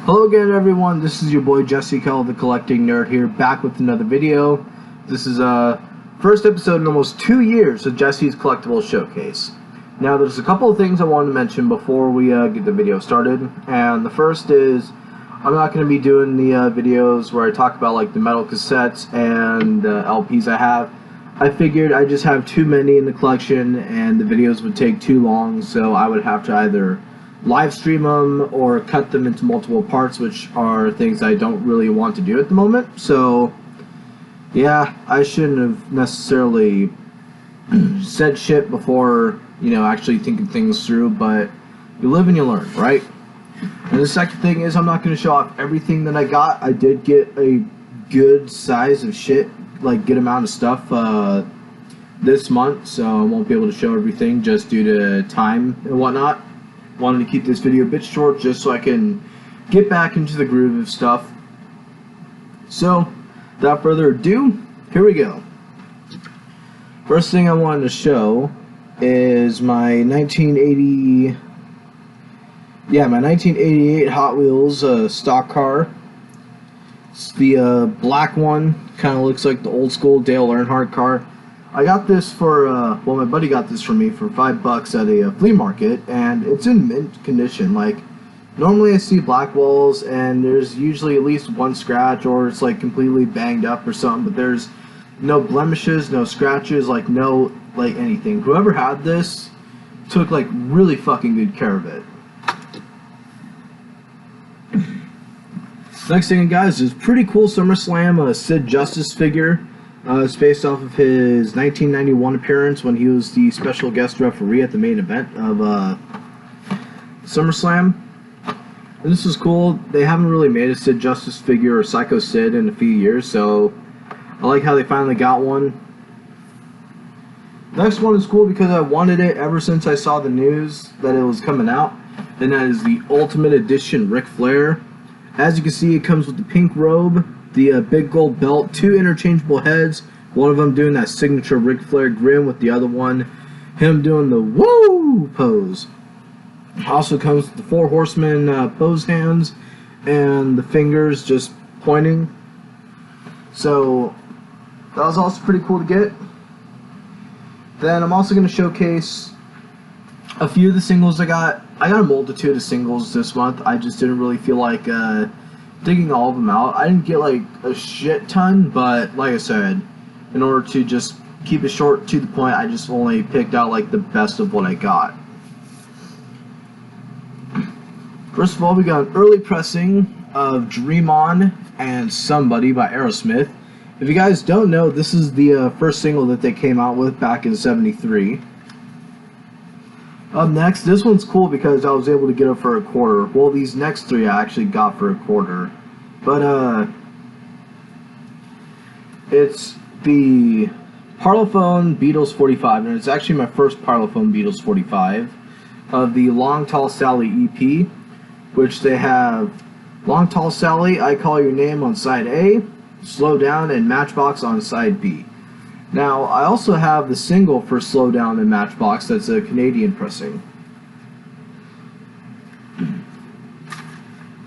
Hello again, everyone. This is your boy Jesse Kell, the Collecting Nerd, here, back with another video. This is first episode in almost 2 years of Jesse's Collectible Showcase. Now, there's a couple of things I wanted to mention before we get the video started, and the first is I'm not going to be doing the videos where I talk about like the metal cassettes and LPs I have. I figured I just have too many in the collection, and the videos would take too long, so I would have to either live stream them or cut them into multiple parts, which are things I don't really want to do at the moment. So yeah, I shouldn't have necessarily said shit before, you know, actually thinking things through, but you live and you learn, right? And the second thing is I'm not going to show off everything that I got. I did get a good size of shit, like good amount of stuff this month, so I won't be able to show everything just due to time and whatnot. Wanted to keep this video a bit short just so I can get back into the groove of stuff. So, without further ado, here we go. First thing I wanted to show is my 1988 Hot Wheels stock car. It's the black one, kind of looks like the old school Dale Earnhardt car. I got this for, well, my buddy got this for me for $5 at a flea market, and it's in mint condition. Like, normally I see black walls, and there's usually at least one scratch, or it's like completely banged up or something, but there's no blemishes, no scratches, like no, like anything. Whoever had this took like really fucking good care of it. Next thing, guys, is pretty cool Summerslam Sid Justice figure. It's based off of his 1991 appearance when he was the special guest referee at the main event of SummerSlam. And this is cool. They haven't really made a Sid Justice figure or Psycho Sid in a few years, so I like how they finally got one. Next one is cool because I wanted it ever since I saw the news that it was coming out, and that is the Ultimate Edition Ric Flair. As you can see, it comes with the pink robe, the big gold belt, 2 interchangeable heads, one of them doing that signature Ric Flair grin with the other one him doing the woo pose. Also comes with the 4 horsemen pose hands and the fingers just pointing. So that was also pretty cool to get. Then I'm also going to showcase a few of the singles I got. I got a multitude of singles this month. I just didn't really feel like digging all of them out. I didn't get like a shit ton, but like I said, in order to just keep it short to the point, I just only picked out like the best of what I got. First of all, we got an early pressing of Dream On and Somebody by Aerosmith. If you guys don't know, this is the first single that they came out with back in '73. Up next, this one's cool because I was able to get it for $0.25. Well, these next 3 I actually got for $0.25. But, it's the Parlophone Beatles 45, and it's actually my first Parlophone Beatles 45 of the Long Tall Sally EP, which they have Long Tall Sally, I Call Your Name on side A, Slow Down, and Matchbox on side B. Now, I also have the single for Slow Down and Matchbox that's a Canadian pressing.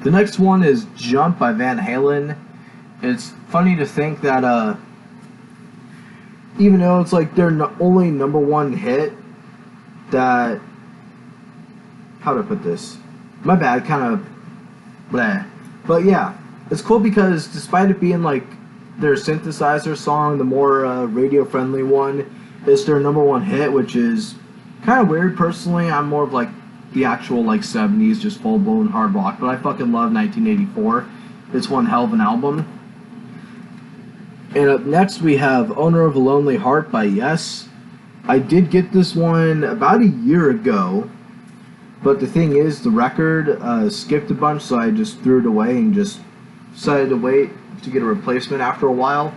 The next one is Jump by Van Halen. It's funny to think that, even though it's like their only #1 hit, that, how to put this? My bad, kind of bleh. But yeah, it's cool because despite it being like their synthesizer song, the more radio-friendly one, is their #1 hit, which is kind of weird. Personally, I'm more of like the actual like 70s, just full-blown hard rock, but I fucking love 1984. It's one hell of an album. And up next we have Owner of a Lonely Heart by Yes. I did get this one about a year ago, but the thing is, the record skipped a bunch, so I just threw it away and just decided to wait to get a replacement after a while.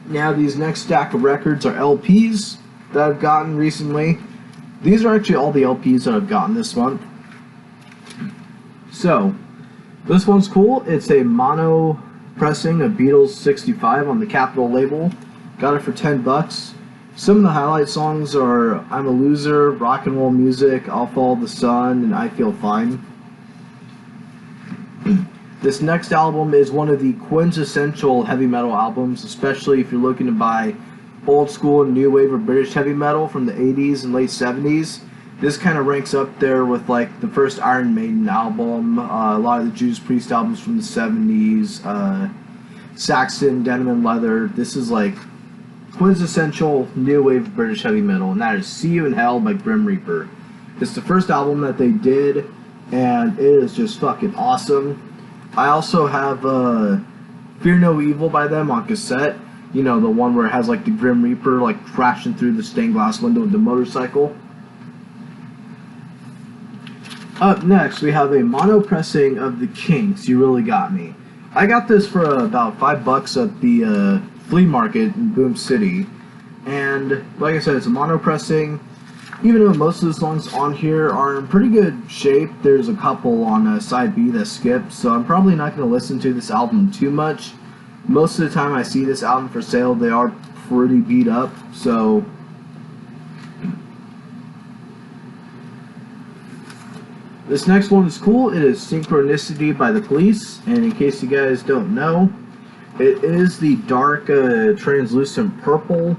Now these next stack of records are LPs that I've gotten recently. These are actually all the LPs that I've gotten this month. So, this one's cool. It's a mono pressing of Beatles 65 on the Capitol label. Got it for $10. Some of the highlight songs are I'm a Loser, Rock and Roll Music, I'll Follow the Sun, and I Feel Fine. This next album is one of the quintessential heavy metal albums, especially if you're looking to buy old school and new wave or British heavy metal from the 80s and late 70s. This kind of ranks up there with like the first Iron Maiden album, a lot of the Judas Priest albums from the 70s, Saxon, Denim and Leather. This is like quintessential new wave British heavy metal, and that is See You in Hell by Grim Reaper. It's the first album that they did, and it is just fucking awesome. I also have Fear No Evil by them on cassette. You know, the one where it has like the Grim Reaper like crashing through the stained glass window of the motorcycle. Up next, we have a mono pressing of The Kinks, You Really Got Me. I got this for about $5 at the flea market in Boom City. And like I said, it's a mono pressing. Even though most of the songs on here are in pretty good shape, there's a couple on side B that skip, so I'm probably not going to listen to this album too much. Most of the time I see this album for sale, they are pretty beat up, so... This next one is cool. It is Synchronicity by The Police, and in case you guys don't know, it is the dark translucent purple.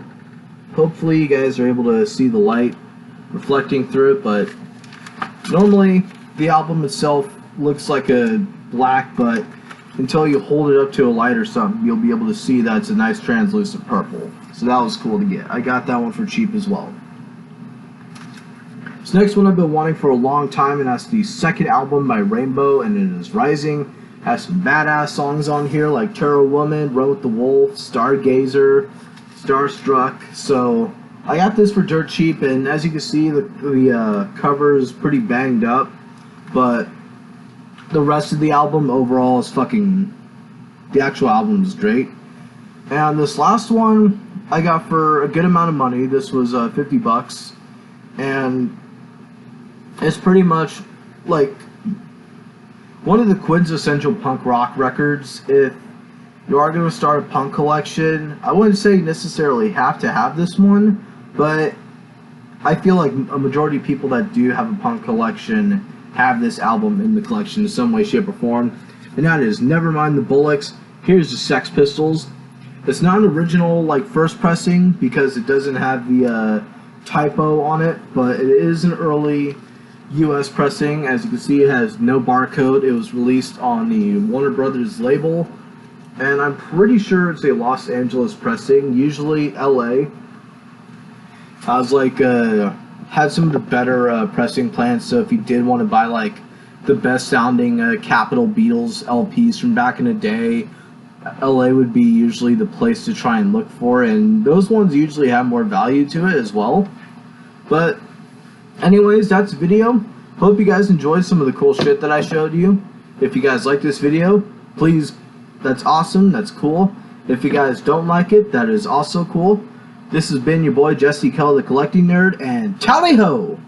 Hopefully you guys are able to see the light reflecting through it, but normally the album itself looks like a black, but until you hold it up to a light or something, you'll be able to see that it's a nice translucent purple. So that was cool to get. I got that one for cheap as well. This next one I've been wanting for a long time, and that's the second album by Rainbow, and it is Rising. Has some badass songs on here like Terror Woman, Run with the Wolf, Stargazer, Starstruck. So I got this for dirt cheap, and as you can see, the cover is pretty banged up, but the rest of the album overall is fucking... The actual album is great. And this last one I got for a good amount of money. This was $50, and it's pretty much like one of the quintessential punk rock records. If you are going to start a punk collection, I wouldn't say necessarily have to have this one, but I feel like a majority of people that do have a punk collection have this album in the collection in some way, shape, or form. And that is Nevermind the Bollocks, Here's the Sex Pistols. It's not an original like first pressing because it doesn't have the typo on it, but it is an early US pressing. As you can see, it has no barcode. It was released on the Warner Brothers label, and I'm pretty sure it's a Los Angeles pressing, usually LA. I was like, had some of the better pressing plans, so if you did want to buy like the best sounding Capitol Beatles LPs from back in the day, LA would be usually the place to try and look for, and those ones usually have more value to it as well. But anyways, that's the video. Hope you guys enjoyed some of the cool shit that I showed you. If you guys like this video, please, that's awesome, that's cool. If you guys don't like it, that is also cool. This has been your boy Jesse Kell, the Collecting Nerd, and tally ho!